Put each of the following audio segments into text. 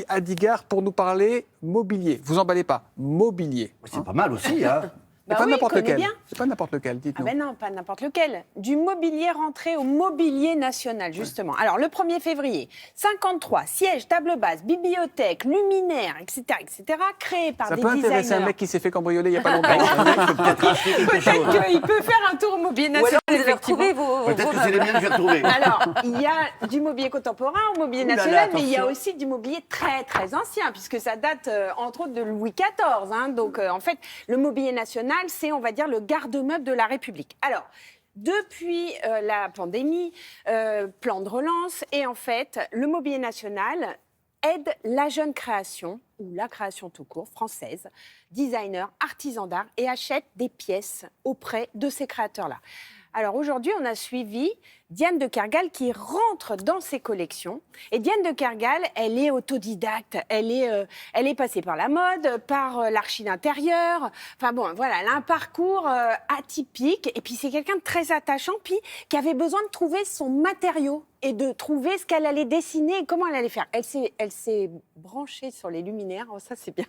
à Digard pour nous parler mobilier. Vous emballez pas, mobilier. C'est pas mal aussi, hein. Et Bah pas oui, n'importe connais lequel. bien. C'est pas n'importe lequel, Ah dites-nous. ben non, pas n'importe lequel. Du mobilier rentré au mobilier national, justement. Alors, le 1er février, 53 sièges, table basse, bibliothèque, luminaires, etc., créés par Ça des peut intéresser designers. un mec qui s'est fait cambrioler il n'y a pas longtemps. Peut-être acheter quelque chose. Peut-être qu'il peut faire un tour au mobilier Ou national, alors, vous avez effectivement. retrouvé vos Peut-être que c'est les miens que je vais retrouver. Alors, il y a du mobilier contemporain au mobilier Ouh là là, national, mais il y a attention. aussi du mobilier très, très ancien, puisque ça date, entre autres, de Louis XIV. Hein. Donc, en fait, le mobilier national, c'est, on va dire, le garde-meuble de la République. Alors, depuis la pandémie, plan de relance, et en fait, le mobilier national aide la jeune création, ou la création tout court, française, designers, artisans d'art, et achète des pièces auprès de ces créateurs-là. Alors aujourd'hui, on a suivi Diane de Kergal qui rentre dans ses collections. Et Diane de Kergal, elle est autodidacte, elle est passée par la mode, par l'archi d'intérieur. Enfin bon, voilà, elle a un parcours atypique. Et puis c'est quelqu'un de très attachant, puis qui avait besoin de trouver son matériau et de trouver ce qu'elle allait dessiner et comment elle allait faire. Elle s'est branchée sur les luminaires, oh, ça c'est bien.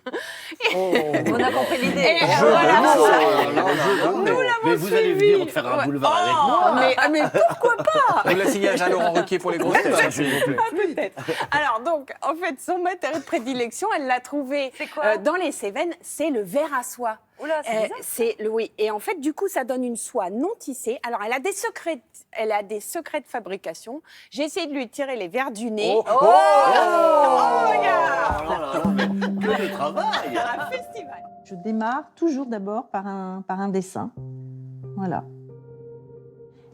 On a compris l'idée. Et Jeu voilà, de mots, c'est ça. Nous l'avons Mais vous allez suivi. venir faire un Ouais. boulevard avec Oh, moi. mais pourquoi pas? Vous la signez à Laurent Ruquier pour les grosses têtes, s'il vous plaît. Peut-être. Alors donc, en fait, son matériau de prédilection, elle l'a trouvé C'est quoi dans les Cévennes, c'est le verre à soie. Oula, c'est bizarre. C'est le oui. Et en fait, du coup, ça donne une soie non tissée. Alors, elle a des secrets de fabrication. J'ai essayé de lui tirer les verres du nez. Oh, regarde. Oh là là, mais que de travail. Un festival. Je démarre toujours d'abord par un dessin. Voilà.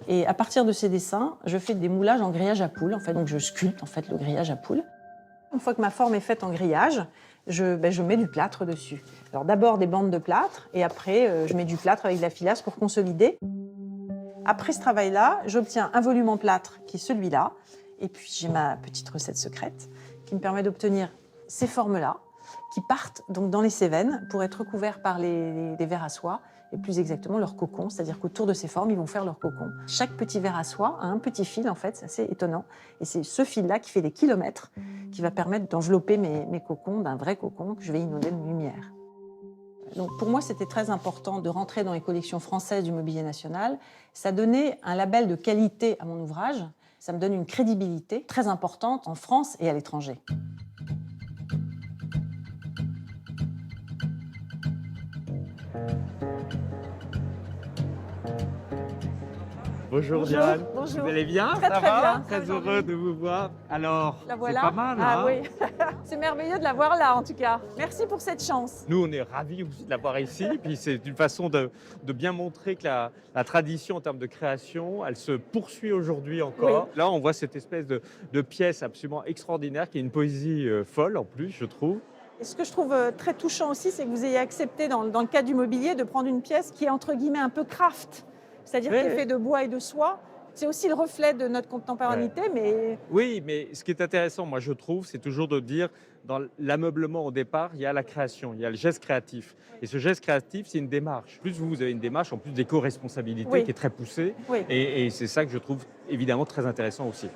Et à partir de ces dessins, je fais des moulages en grillage à poule. En fait, donc je sculpte en fait le grillage à poule. Une fois que ma forme est faite en grillage, je mets du plâtre dessus. Alors d'abord des bandes de plâtre et après je mets du plâtre avec de la filasse pour consolider. Après ce travail-là, j'obtiens un volume en plâtre qui est celui-là. Et puis j'ai ma petite recette secrète qui me permet d'obtenir ces formes-là qui partent donc dans les Cévennes pour être recouverts par des vers à soie et plus exactement leur cocon, c'est-à-dire qu'autour de ces formes, ils vont faire leur cocon. Chaque petit ver à soie a un petit fil, en fait, c'est assez étonnant. Et c'est ce fil-là qui fait des kilomètres, qui va permettre d'envelopper mes cocons d'un vrai cocon que je vais inonder de lumière. Donc pour moi, c'était très important de rentrer dans les collections françaises du mobilier national. Ça donnait un label de qualité à mon ouvrage. Ça me donne une crédibilité très importante en France et à l'étranger. Bonjour Bonjour, Diane, bonjour. vous allez bien? Très, Ça très va bien. Très heureux de vous voir. Alors, La c'est voilà. pas mal, Ah hein? oui, c'est merveilleux de la voir là en tout cas. Merci pour cette chance. Nous, on est ravis aussi de l'avoir ici. Puis c'est une façon de bien montrer que la tradition en termes de création, elle se poursuit aujourd'hui encore. Là, on voit cette espèce de pièce absolument extraordinaire qui est une poésie folle en plus, je trouve. Et ce que je trouve très touchant aussi, c'est que vous ayez accepté dans le cas du mobilier de prendre une pièce qui est entre guillemets un peu craft, c'est-à-dire Oui, qui est oui. faite de bois et de soie. C'est aussi le reflet de notre contemporanéité, mais Oui, mais ce qui est intéressant, moi, je trouve, c'est toujours de dire, dans l'ameublement au départ, il y a la création, il y a le geste créatif. Et ce geste créatif, c'est une démarche. Plus vous avez une démarche, en plus d'éco-responsabilité Oui. qui est très poussée. oui. Et c'est ça que je trouve évidemment très intéressant aussi.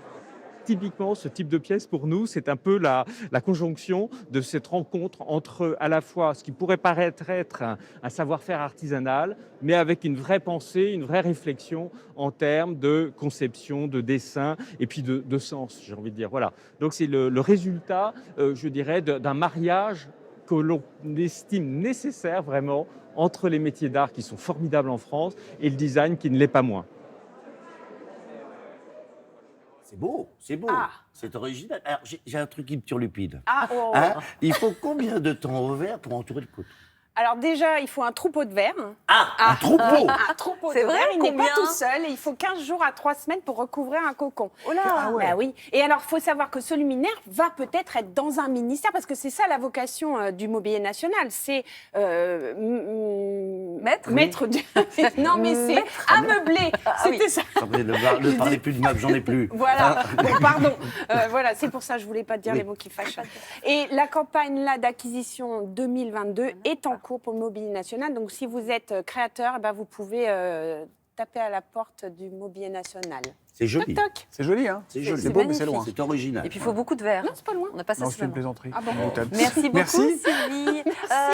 Typiquement, ce type de pièce, pour nous, c'est un peu la conjonction de cette rencontre entre à la fois ce qui pourrait paraître être un savoir-faire artisanal, mais avec une vraie pensée, une vraie réflexion en termes de conception, de dessin et puis de sens, j'ai envie de dire. Voilà. Donc c'est le résultat, je dirais, d'un mariage que l'on estime nécessaire vraiment entre les métiers d'art qui sont formidables en France et le design qui ne l'est pas moins. C'est beau, Ah. c'est original. Alors, j'ai un truc qui me turlupine. Ah, oh. Hein, il faut combien de temps au verre pour entourer le coton? Alors déjà, il faut un troupeau de verre. Un troupeau. Un troupeau C'est de vrai, verre, il n'est pas combien tout seul. Et il faut 15 jours à 3 semaines pour recouvrir un cocon. Oh là. Ah ouais. Bah oui. Et alors, il faut savoir que ce luminaire va peut-être être dans un ministère, parce que c'est ça la vocation du mobilier national. C'est maître du... Non, mais c'est ameubler. C'était ça. Ne parlez plus de meubles, j'en ai plus. Voilà, bon, pardon. Voilà, c'est pour ça que je ne voulais pas dire Oui. les mots qui fâchent. Et la campagne là d'acquisition 2022 est en cours pour le mobilier national. Donc, si vous êtes créateur, eh ben, vous pouvez taper à la porte du Mobilier National. C'est joli. Toc, toc. C'est joli, hein? C'est joli. C'est beau, mais c'est loin. C'est original. Et puis il faut beaucoup de verre. Non, c'est pas loin. On a passé Non, ce c'est une moment. plaisanterie. Ah bon. Inéluctable. Merci beaucoup, Merci. Sylvie.